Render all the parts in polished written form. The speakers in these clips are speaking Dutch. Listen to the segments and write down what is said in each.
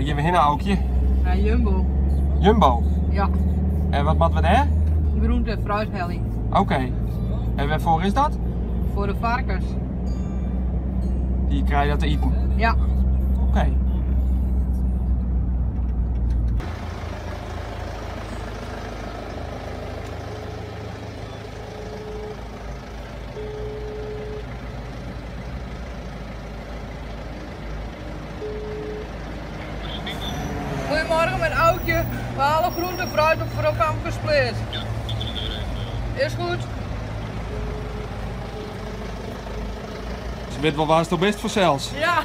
dan gaan we heen Aukje. Ja, Jumbo. Jumbo. Ja, En wat moeten we daar? groente- en fruithelling. Oké. En waarvoor is dat? Voor de varkens. Die krijg je dat te eten. Ja. Oké. Goedemorgen met Aukje. We halen groente en fruit op voor Amkersplaats. Is goed. Ze weet wel waar het op best voor zelfs. Ja.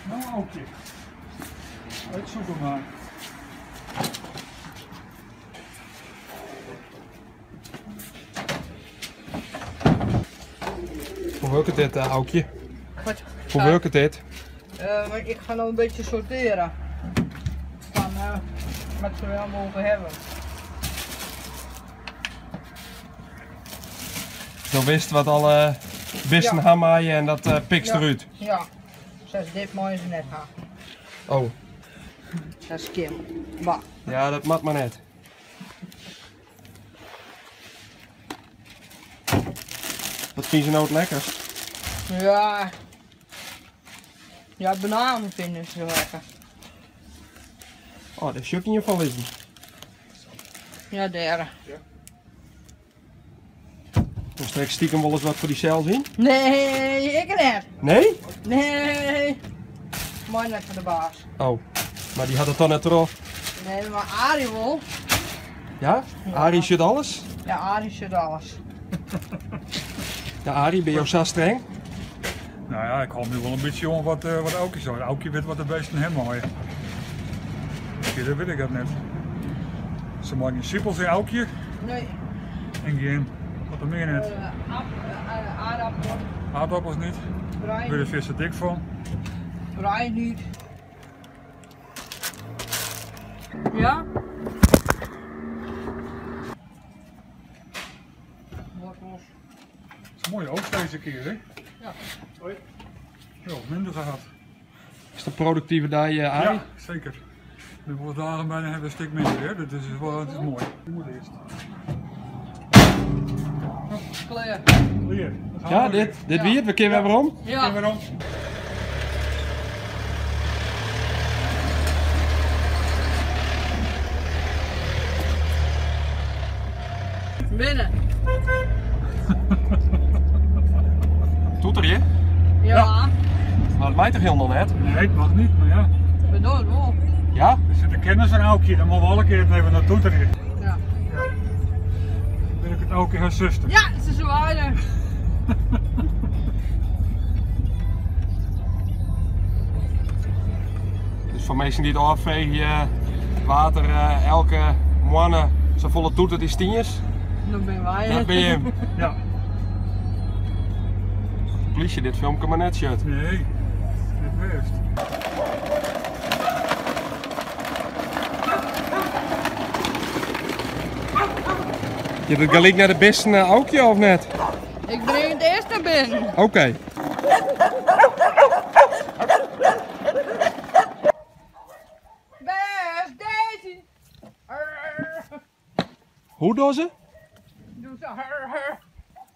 Nou Aukje, uitzoeken maar. Hoe werkt dit, Aukje? Wat? Hoe werkt dit? Maar ik ga nog een beetje sorteren. Van wat ze wel mogen hebben. Dan wist wat alle bisten Ja. gaan maaien en dat pikt eruit. Ja. Zoals dit mooi ze net gaan. Oh, Dat is Kim. Bah. ja dat mag maar net. Wat vind je nou het lekkerst? Ja. Ja, bananen vinden ze lekker. Oh, daar shook in je van liggen. Ja, derde. Dan strek stiekem wel eens wat voor die cel zien? Nee, ik net. Nee? Nee. Mooi net voor de baas. Oh, maar die had het dan net erop. Nee, maar Arie wel. Ja? Arie zit alles? Ja, Arie zit alles. Ja, Arie, ben je ook zo streng? Nou ja, ik hou nu wel een beetje om wat Aukje zegt. Aukje weet wat de beesten hem maaien. Dat weet ik dat net. Ze maken geen sippels in Aukje Nee. en geen, wat er meer net. Aardappel. Aardappels niet, Bruin. wil je vis er dik van. Bruin niet. Ja? Wortels. Het is een mooie oogst deze keer, hè? Ja. Hoi. Ja, minder gehad. Is dat productieve dag, Arie? Ja, zeker. Nu wordt dagen bijna hebben we een stuk minder, hè? Dat is wel, het is mooi. Die moet eerst. Kleur. Hier. Ja, dit weer, we kennen weer om. Ja. En waarom? Binnen. Toeter je? Ja. Maar dat mij toch helemaal net? Nee, het mag niet, maar ja. Bedoel het wel. Ja? Er zit een kennis van Aukje, dan moeten we alle keer even naartoe trekken. Ja. Dan wil ik het Aukje haar zuster. Ja, ze zwaaien. Dus voor mensen die het afvegen, water, elke moanne zo volle toeter die stienjes, Dan ben wij dat ben je hem. Ja. Politie, dit filmpje maar net shit. Nee, dit best. Je doet gelijk naar de bisten Aukje of net? Ik breng het eerste binnen. Oké. Best, Daisy. Hoe doen ze? Doe zo.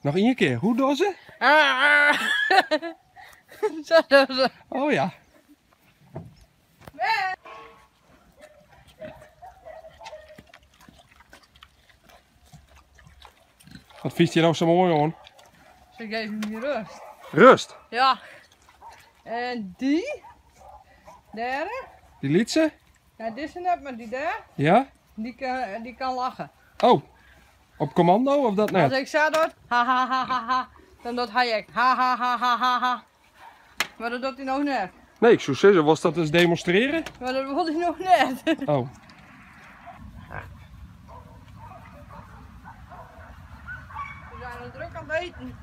Nog één keer, hoe doen ze? Zo doen ze. Oh ja. Wat vies je nou zo mooi hoor? Ze geven me rust. Rust. Ja. En die? Derde? Die liet ze? Ja, dit is net, maar die daar, Ja? die kan lachen. Oh. Op commando of dat Als net? ik zo doe, ha ha ha ha ha, dan doet hij ook ha ha ha ha ha ha. Maar dat doet hij nog net. Nee, ik zou zeggen, was dat eens demonstreren? Maar dat wil hij nog net. Oh. We zijn er druk aan het eten.